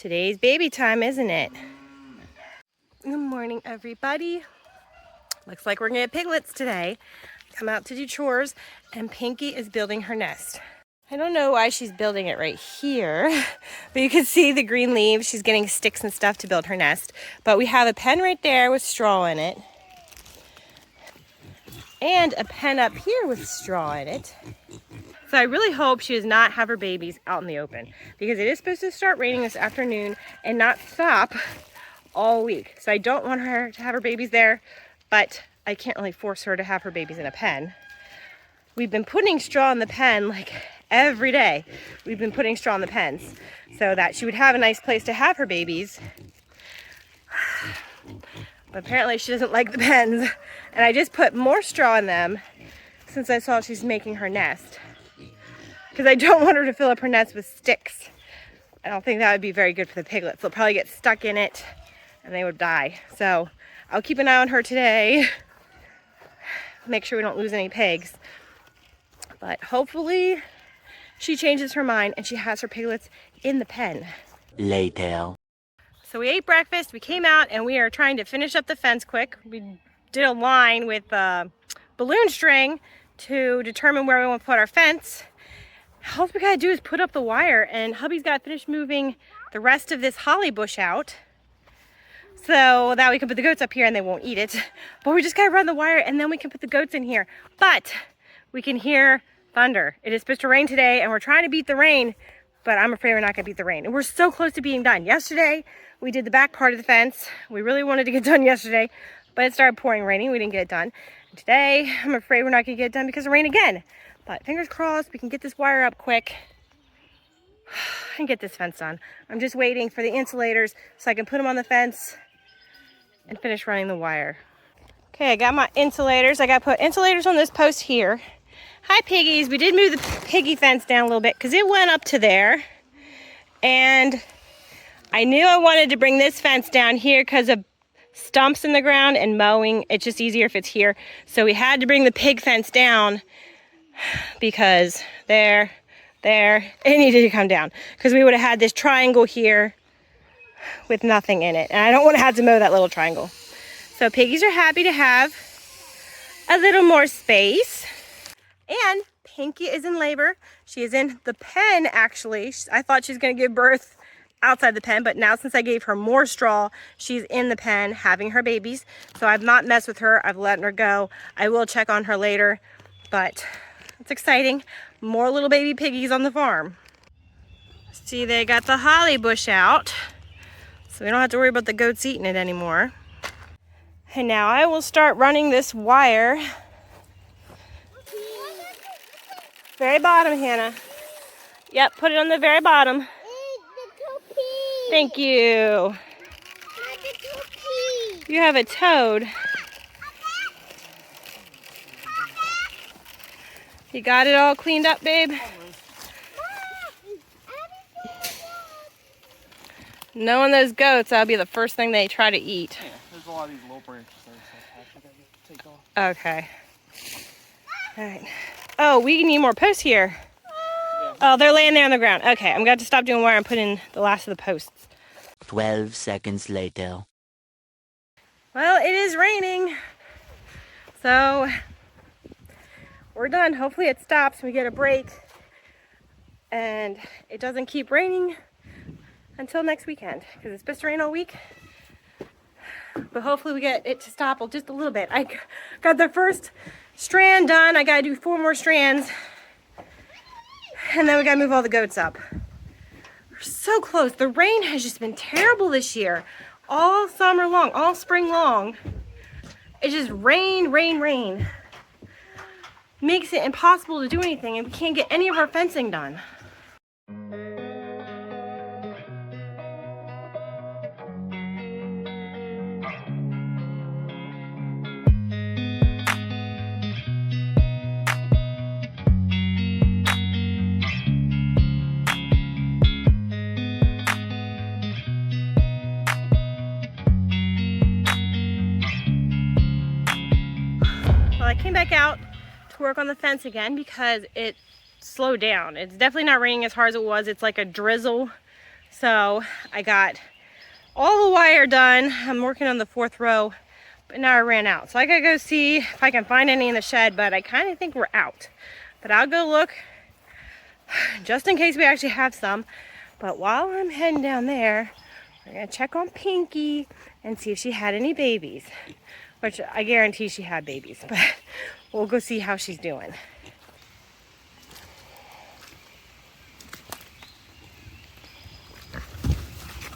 Today's baby time, isn't it? Good morning, everybody. Looks like we're gonna get piglets today. Come out to do chores, and Pinky is building her nest. I don't know why she's building it right here, but you can see the green leaves. She's getting sticks and stuff to build her nest. But we have a pen right there with straw in it, and a pen up here with straw in it. So I really hope she does not have her babies out in the open, because it is supposed to start raining this afternoon and not stop all week. So I don't want her to have her babies there, but I can't really force her to have her babies in a pen. We've been putting straw in the pen like every day. We've been putting straw in the pens so that she would have a nice place to have her babies. But apparently she doesn't like the pens, and I just put more straw in them since I saw she's making her nest, because I don't want her to fill up her nest with sticks. I don't think that would be very good for the piglets. They'll probably get stuck in it and they would die. So I'll keep an eye on her today, make sure we don't lose any pigs. But hopefully she changes her mind and she has her piglets in the pen. Later. So we ate breakfast, we came out, and we are trying to finish up the fence quick. We did a line with balloon string to determine where we want to put our fence. All we gotta do is put up the wire, and hubby's got to finish moving the rest of this holly bush out so that we can put the goats up here and they won't eat it. But we just gotta run the wire and then we can put the goats in here. But we can hear thunder. It is supposed to rain today and we're trying to beat the rain, but I'm afraid we're not gonna beat the rain. And we're so close to being done. Yesterday, we did the back part of the fence. We really wanted to get done yesterday, but it started pouring raining. We didn't get it done. And today, I'm afraid we're not gonna get it done because of rain again. But fingers crossed, we can get this wire up quick and get this fence done. I'm just waiting for the insulators so I can put them on the fence and finish running the wire. Okay, I got my insulators. I got to put insulators on this post here. Hi, piggies. We did move the piggy fence down a little bit because it went up to there. And I knew I wanted to bring this fence down here because of stumps in the ground and mowing. It's just easier if it's here. So we had to bring the pig fence down because it needed to come down, because we would have had this triangle here with nothing in it, and I don't want to have to mow that little triangle. So piggies are happy to have a little more space. And Pinky is in labor. She is in the pen, actually. I thought she was going to give birth outside the pen, but now since I gave her more straw, she's in the pen having her babies. So I've not messed with her. I've let her go. I will check on her later, but it's exciting. More little baby piggies on the farm. See, they got the holly bush out, so we don't have to worry about the goats eating it anymore. And now I will start running this wire. Very bottom, Hannah. Yep, put it on the very bottom. Thank you. You have a toad. You got it all cleaned up, babe? Knowing those goats, that'll be the first thing they try to eat. Yeah, there's a lot of these low branches there, so I should take off. Okay. All right. Oh, we need more posts here. Oh, they're laying there on the ground. Okay, I'm going to have to stop doing wire and put in the last of the posts. 12 seconds later. Well, it is raining. So we're done. Hopefully it stops and we get a break and it doesn't keep raining until next weekend, because it's supposed to rain all week. But hopefully we get it to stop just a little bit. I got the first strand done. I got to do 4 more strands, and then we got to move all the goats up. We're so close. The rain has just been terrible this year. All summer long, all spring long. It's just rain, rain, rain. Makes it impossible to do anything, and we can't get any of our fencing done. Well, I came back out to work on the fence again because it slowed down. It's definitely not raining as hard as it was. It's like a drizzle. So I got all the wire done. I'm working on the 4th row, but now I ran out. So I gotta go see if I can find any in the shed, but I kind of think we're out. But I'll go look just in case we actually have some. But while I'm heading down there, we're gonna check on Pinky and see if she had any babies, which I guarantee she had babies, but we'll go see how she's doing.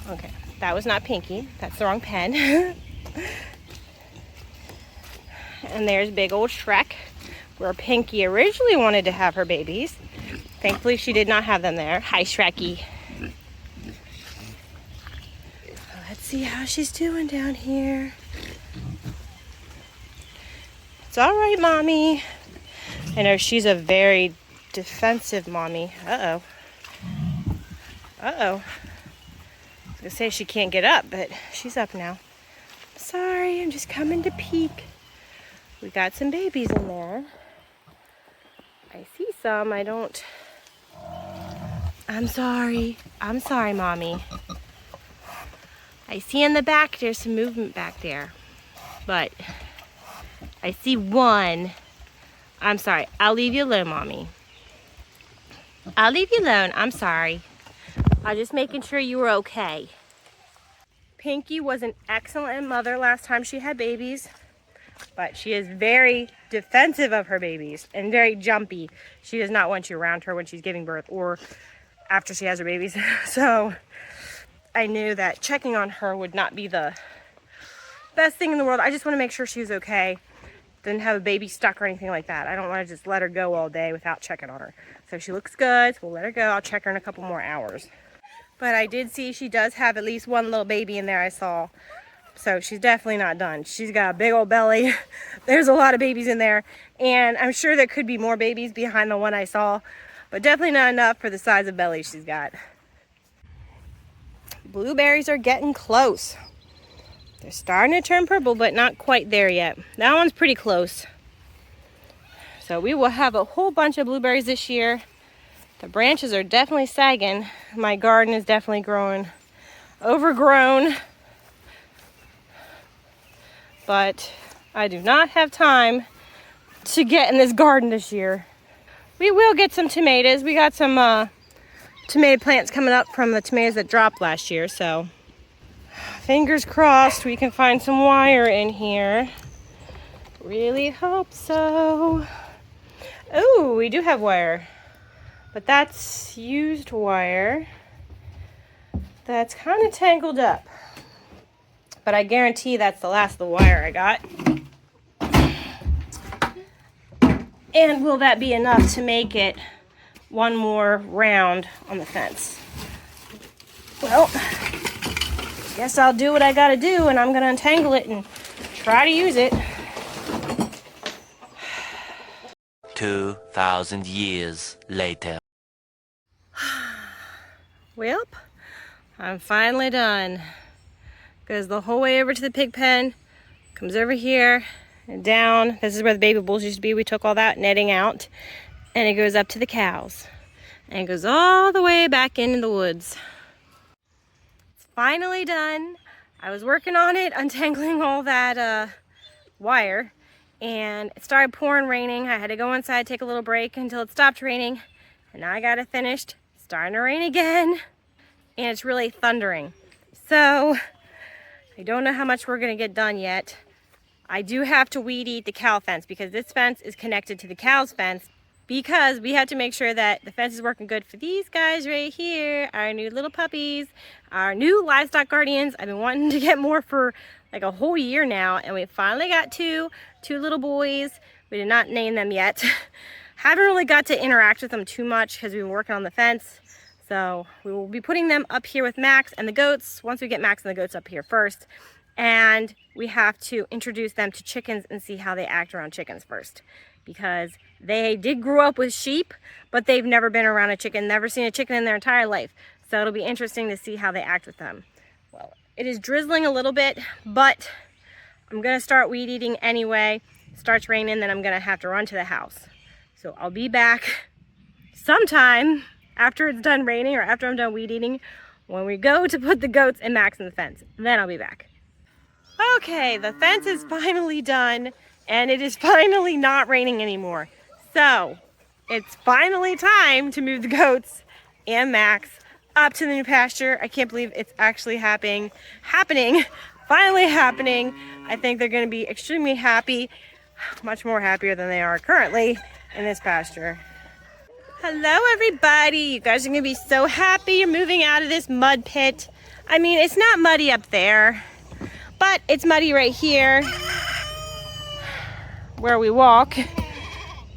Okay, that was not Pinky. That's the wrong pen. And there's big old Shrek, where Pinky originally wanted to have her babies. Thankfully, she did not have them there. Hi, Shreky. Let's see how she's doing down here. It's all right, Mommy. I know she's a very defensive mommy. Uh-oh. Uh-oh. I was gonna say she can't get up, but she's up now. Sorry, I'm just coming to peek. We got some babies in there. I see some. I'm sorry. I'm sorry, Mommy. I see in the back there's some movement back there. But I see one. I'm sorry. I'll leave you alone, Mommy. I'll leave you alone. I'm sorry. I'm just making sure you were okay. Pinky was an excellent mother last time she had babies, but she is very defensive of her babies and very jumpy. She does not want you around her when she's giving birth or after she has her babies. So I knew that checking on her would not be the best thing in the world. I just want to make sure she was okay. Didn't have a baby stuck or anything like that. I don't want to just let her go all day without checking on her. So she looks good, so we'll let her go. I'll check her in a couple more hours. But I did see she does have at least one little baby in there I saw. So she's definitely not done. She's got a big old belly. There's a lot of babies in there. And I'm sure there could be more babies behind the one I saw. But definitely not enough for the size of belly she's got. Blueberries are getting close. They're starting to turn purple, but not quite there yet. That one's pretty close. So we will have a whole bunch of blueberries this year. The branches are definitely sagging. My garden is definitely growing overgrown. But I do not have time to get in this garden this year. We will get some tomatoes. We got some tomato plants coming up from the tomatoes that dropped last year. So fingers crossed we can find some wire in here. Really hope so. Oh, we do have wire. But that's used wire. That's kind of tangled up. But I guarantee that's the last of the wire I got. And will that be enough to make it one more round on the fence? Well, guess I'll do what I gotta do, and I'm gonna untangle it and try to use it. 2,000 years later. Well, I'm finally done. Goes the whole way over to the pig pen, comes over here and down. This is where the baby bulls used to be. We took all that netting out, and it goes up to the cows. And it goes all the way back into the woods. It's finally done. I was working on it, untangling all that wire, and it started pouring raining. I had to go inside, take a little break until it stopped raining, and now I got it finished. It's starting to rain again, and it's really thundering. So I don't know how much we're gonna get done yet. I do have to weed eat the cow fence because this fence is connected to the cow's fence, because we have to make sure that the fence is working good for these guys right here, our new little puppies, our new livestock guardians. I've been wanting to get more for like a whole year now, and we finally got two little boys. We did not name them yet. Haven't really got to interact with them too much because we've been working on the fence. So we will be putting them up here with Max and the goats once we get Max and the goats up here first. And we have to introduce them to chickens and see how they act around chickens first. Because they did grow up with sheep, but they've never been around a chicken, never seen a chicken in their entire life. So it'll be interesting to see how they act with them. Well, it is drizzling a little bit, but I'm gonna start weed eating anyway. It starts raining, then I'm gonna have to run to the house. So I'll be back sometime after it's done raining or after I'm done weed eating when we go to put the goats and Max in the fence. Then I'll be back. Okay, the fence is finally done and it is finally not raining anymore. So it's finally time to move the goats and Max up to the new pasture. I can't believe it's actually happening, finally happening. I think they're gonna be extremely happy, much more happier than they are currently in this pasture. Hello everybody, you guys are gonna be so happy you're moving out of this mud pit. I mean, it's not muddy up there, but it's muddy right here where we walk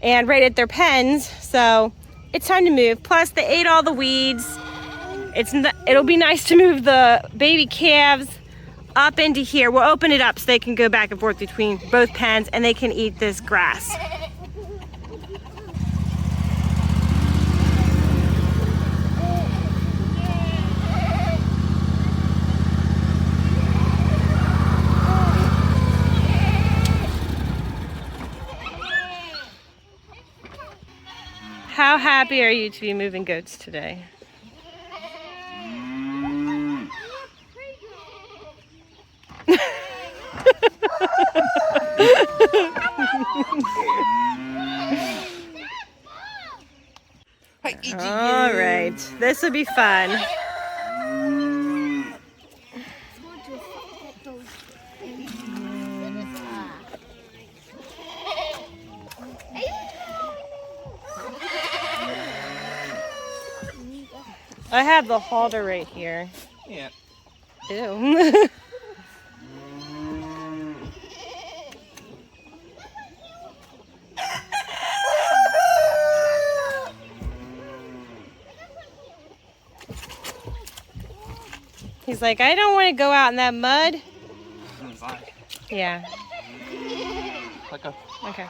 and right at their pens. So it's time to move. Plus they ate all the weeds. It'll be nice to move the baby calves up into here. We'll open it up so they can go back and forth between both pens and they can eat this grass. How happy are you to be moving goats today? All right, this will be fun. I have the halter right here. Yeah. Ew. He's like, I don't want to go out in that mud. Yeah. Let go. Okay.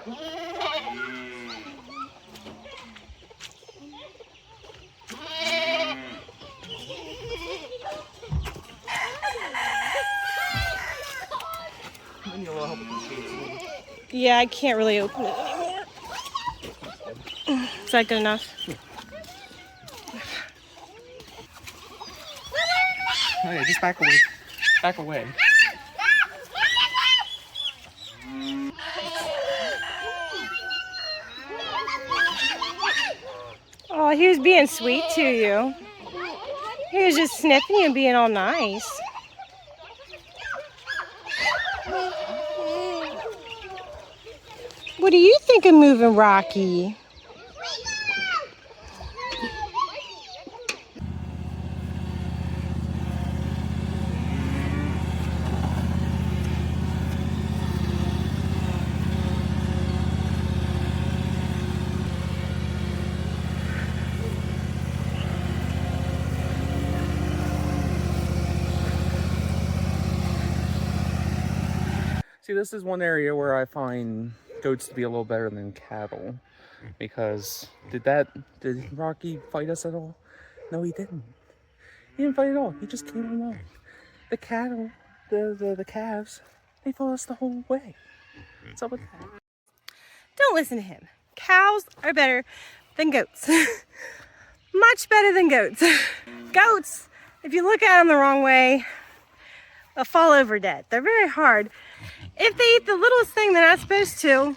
Yeah, I can't really open it anymore. Is that good enough? Oh yeah, just back away. Back away. Oh, he was being sweet to you. He was just sniffing you and being all nice. What do you think of moving Rocky? See, this is one area where I find goats to be a little better than cattle, because did Rocky fight us at all? No, he didn't. He didn't fight at all. He just came along. The cattle, the calves, they fought us the whole way. What's up with that? Don't listen to him. Cows are better than goats. Much better than goats. Goats, if you look at them the wrong way, they'll fall over dead. They're very hard. If they eat the littlest thing they're not supposed to,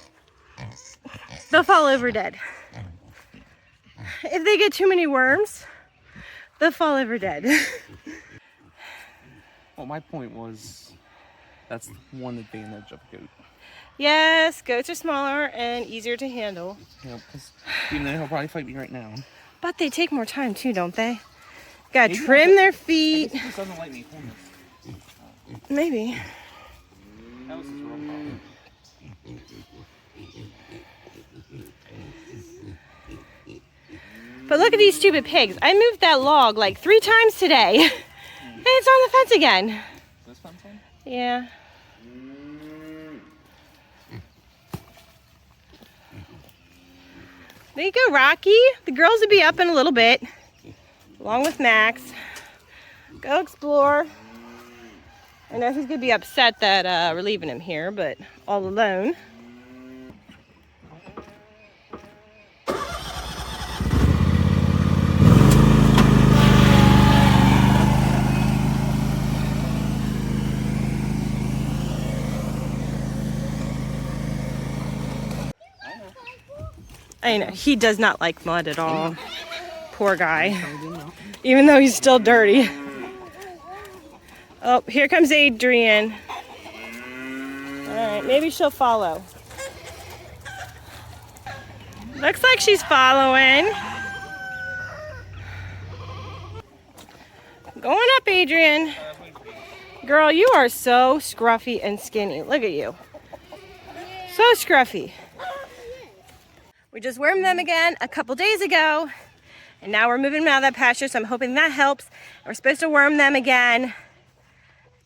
they'll fall over dead. If they get too many worms, they'll fall over dead. Well, my point was, that's one advantage of a goat. Yes, goats are smaller and easier to handle. Yeah, because even though he'll probably fight me right now. But they take more time too, don't they? Gotta trim their feet. He just doesn't like me. Maybe. That was his real problem. But look at these stupid pigs. I moved that log like 3 times today. And it's on the fence again. This fence one? Yeah. There you go, Rocky. The girls will be up in a little bit, along with Max. Go explore. I know he's gonna be upset that we're leaving him here, but all alone. I know, he does not like mud at all. Poor guy. Even though he's still dirty. Oh, here comes Adrian. Alright, maybe she'll follow. Looks like she's following. Going up, Adrian. Girl, you are so scruffy and skinny. Look at you. So scruffy. We just wormed them again a couple days ago. And now we're moving them out of that pasture, so I'm hoping that helps. We're supposed to worm them again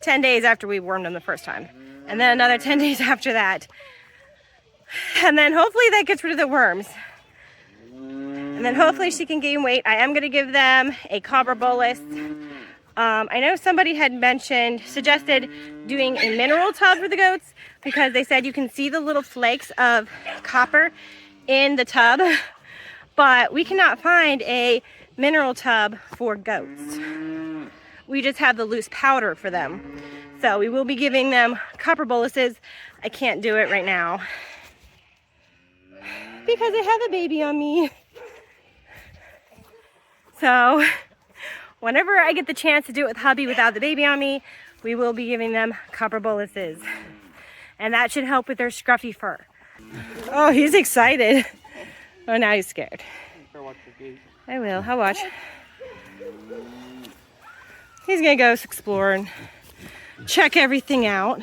10 days after we wormed them the first time. And then another 10 days after that. And then hopefully that gets rid of the worms. And then hopefully she can gain weight. I am going to give them a copper bolus. I know somebody had suggested doing a mineral tub for the goats because they said you can see the little flakes of copper in the tub, but we cannot find a mineral tub for goats. We just have the loose powder for them. So we will be giving them copper boluses. I can't do it right now because I have a baby on me. So whenever I get the chance to do it with hubby without the baby on me, we will be giving them copper boluses. And that should help with their scruffy fur. Oh, he's excited. Oh, now he's scared. I will. I'll watch. He's gonna go explore and check everything out.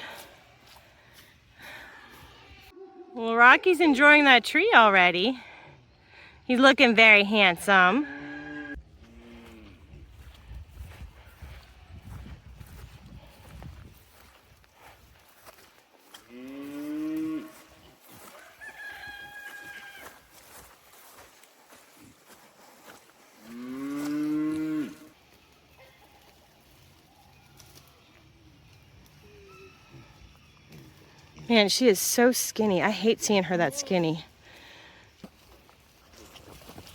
Well, Rocky's enjoying that tree already. He's looking very handsome. Man, she is so skinny. I hate seeing her that skinny.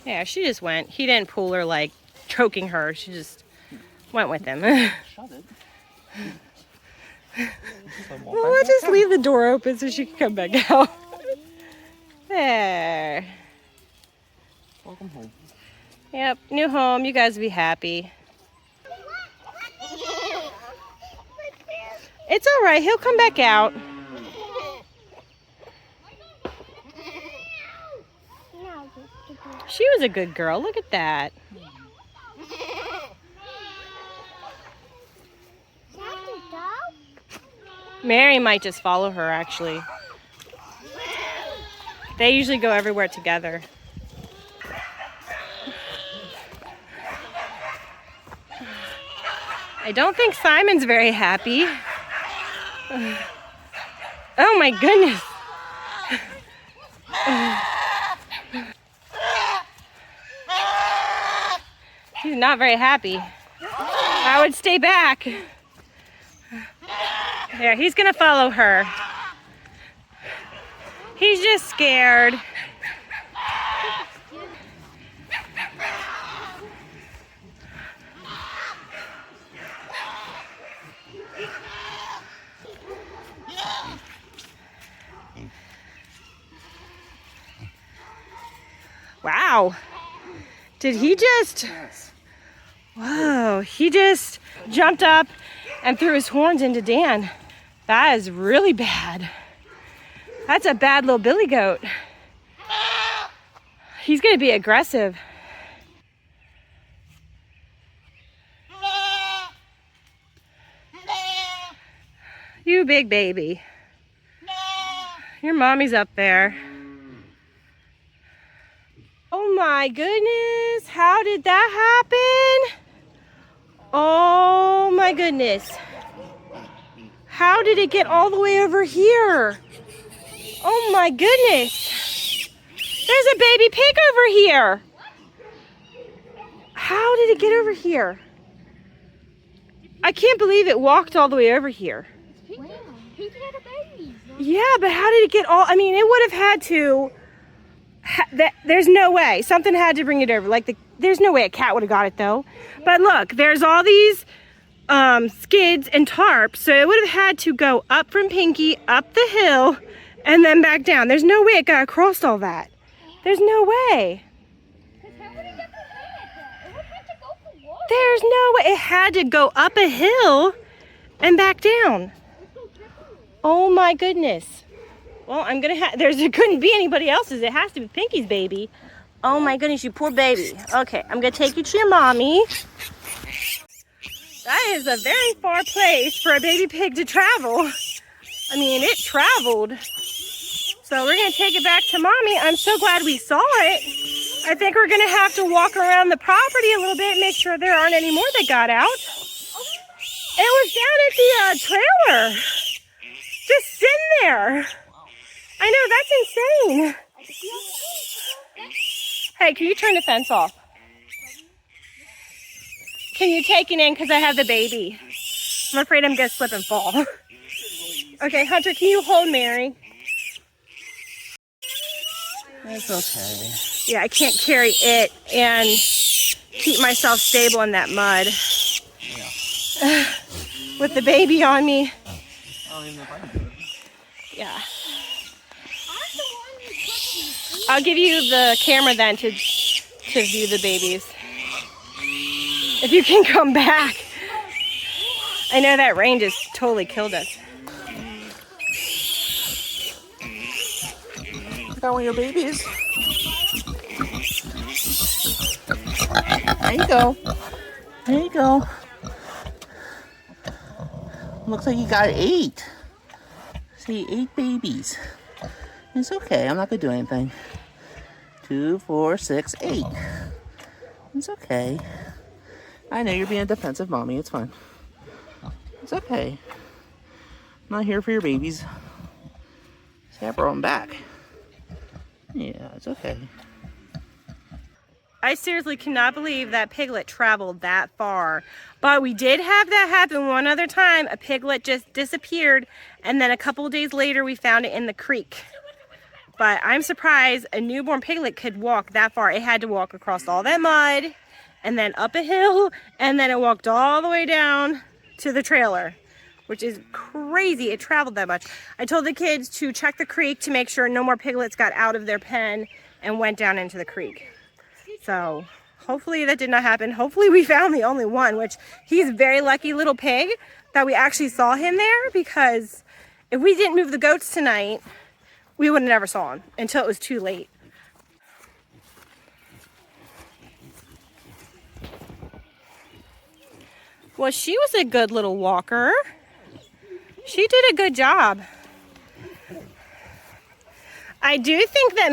Yeah, she just went. He didn't pull her like choking her. She just went with him. Shut it. Well, we'll just leave the door open so she can come back out. There. Welcome home. Yep, new home. You guys will be happy. It's all right. He'll come back out. She was a good girl. Look at that. Mary might just follow her, actually. They usually go everywhere together. I don't think Simon's very happy. Oh my goodness. He's not very happy. I would stay back. There, he's gonna follow her. He's just scared. Wow. Did he just... Yes. Whoa, he just jumped up and threw his horns into Dan. That is really bad. That's a bad little billy goat. He's gonna be aggressive. You big baby. Your mommy's up there. Oh my goodness, how did that happen? Oh my goodness. How did it get all the way over here? Oh my goodness. There's a baby pig over here. How did it get over here? I can't believe it walked all the way over here. Wow, pigs had a baby. Yeah, but how did it get all, I mean, it would have had to, there's no way. Something had to bring it over. There's no way a cat would have got it though. But look, there's all these skids and tarps, so it would have had to go up from Pinky, up the hill, and then back down. There's no way it got across all that. There's no way. Because how would it get the hay at that? It would have to go for water. There's no way. It had to go up a hill and back down. Oh my goodness. Well, I'm gonna have, it couldn't be anybody else's. It has to be Pinky's baby. Oh my goodness, you poor baby. Okay, I'm gonna take you to your mommy. That is a very far place for a baby pig to travel. I mean, it traveled. So we're gonna take it back to mommy. I'm so glad we saw it. I think we're gonna have to walk around the property a little bit, make sure there aren't any more that got out. It was down at the trailer. Just sitting there. I know, that's insane. Hey, can you turn the fence off? Can you take it in because I have the baby? I'm afraid I'm gonna slip and fall. Okay, Hunter, can you hold Mary? It's okay. Yeah, I can't carry it and keep myself stable in that mud. Yeah. With the baby on me. I don't even know if I can do it. Yeah. I'm the one who took these. I'll give you the camera then to view the babies. If you can come back. I know that rain just totally killed us. Got one of your babies. There you go. There you go. Looks like you got 8. See, 8 babies. It's okay. I'm not gonna do anything. 2, 4, 6, 8. It's okay. I know you're being a defensive mommy. It's fine. It's okay. I'm not here for your babies. See, I brought them back. Yeah, it's okay. I seriously cannot believe that piglet traveled that far. But we did have that happen one other time. A piglet just disappeared, and then a couple of days later we found it in the creek. But I'm surprised a newborn piglet could walk that far. It had to walk across all that mud, and then up a hill, and then it walked all the way down to the trailer, which is crazy. It traveled that much. I told the kids to check the creek to make sure no more piglets got out of their pen and went down into the creek. So hopefully that did not happen. Hopefully we found the only one, which he's a very lucky little pig that we actually saw him there, because if we didn't move the goats tonight, we would have never saw him until it was too late. Well, she was a good little walker. She did a good job. I do think that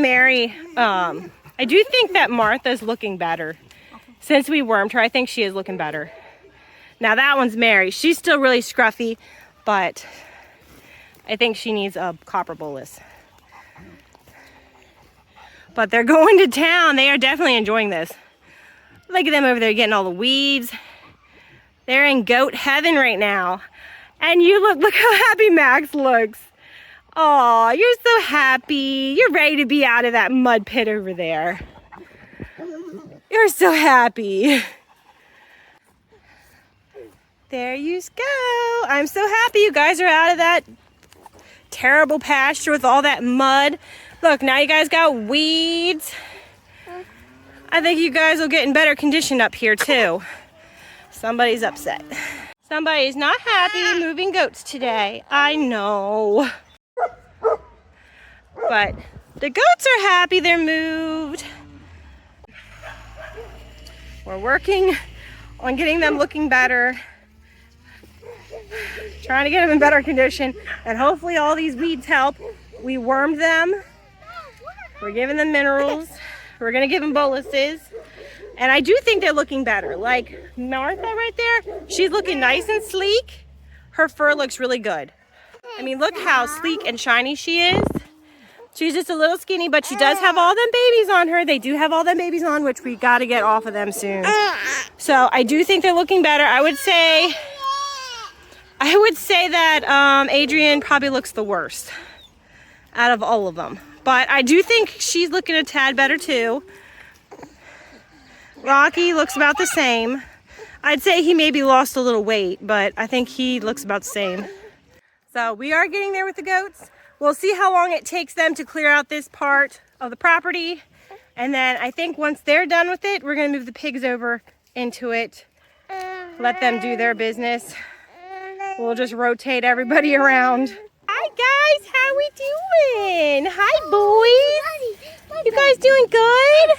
I do think that Martha's looking better. Since we wormed her, I think she is looking better. Now that one's Mary. She's still really scruffy, but I think she needs a copper bolus. But they're going to town. They are definitely enjoying this. Look at them over there getting all the weeds. They're in goat heaven right now. And you look how happy Max looks. Aw, you're so happy. You're ready to be out of that mud pit over there. You're so happy. There you go. I'm so happy you guys are out of that terrible pasture with all that mud. Look, now you guys got weeds. I think you guys will get in better condition up here too. Somebody's upset. Somebody's not happy moving goats today. I know. But the goats are happy they're moved. We're working on getting them looking better. Trying to get them in better condition. And hopefully all these weeds help. We wormed them. We're giving them minerals. We're going to give them boluses. And I do think they're looking better. Like Martha right there, she's looking nice and sleek. Her fur looks really good. I mean, look how sleek and shiny she is. She's just a little skinny, but she does have all them babies on her. They do have all them babies on, which we got to get off of them soon. So I do think they're looking better. I would say that Adrian probably looks the worst out of all of them. But I do think she's looking a tad better too. Rocky looks about the same. I'd say he maybe lost a little weight, but I think he looks about the same. So we are getting there with the goats. We'll see how long it takes them to clear out this part of the property, And then I think once they're done with it, we're gonna move the pigs over into it. Let them do their business. We'll just rotate everybody around. Hi guys, how we doing? Hi boys. You guys doing good?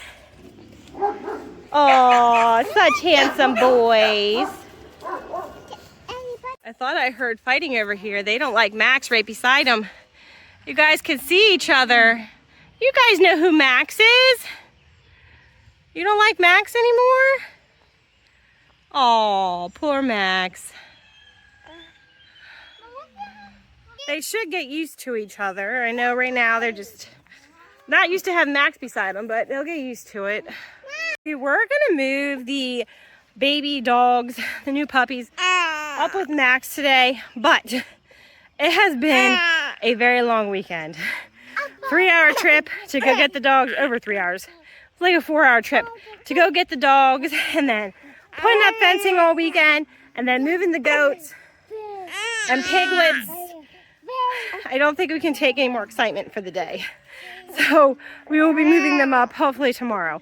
Oh, such handsome boys. I thought I heard fighting over here. They don't like Max right beside them. You guys can see each other. You guys know who Max is. You don't like Max anymore? Oh, poor Max. They should get used to each other. I know right now they're just not used to having Max beside them, but they'll get used to it. We were gonna move the baby dogs, the new puppies, up with Max today, but it has been a very long weekend. 3-hour trip to go get the dogs, over 3 hours. It's like a 4-hour trip to go get the dogs, and then putting up fencing all weekend, and then moving the goats and piglets. I don't think we can take any more excitement for the day. So we will be moving them up hopefully tomorrow.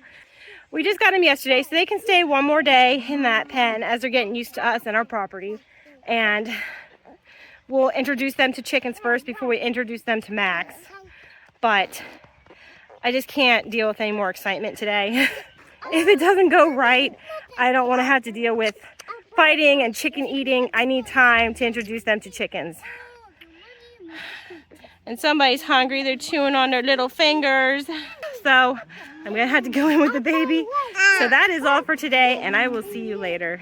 We just got them yesterday, so they can stay one more day in that pen as they're getting used to us and our property. And we'll introduce them to chickens first before we introduce them to Max. But I just can't deal with any more excitement today. If it doesn't go right, I don't want to have to deal with fighting and chicken eating. I need time to introduce them to chickens. And somebody's hungry. They're chewing on their little fingers. So I'm going to have to go in with the baby. So that is all for today, and I will see you later.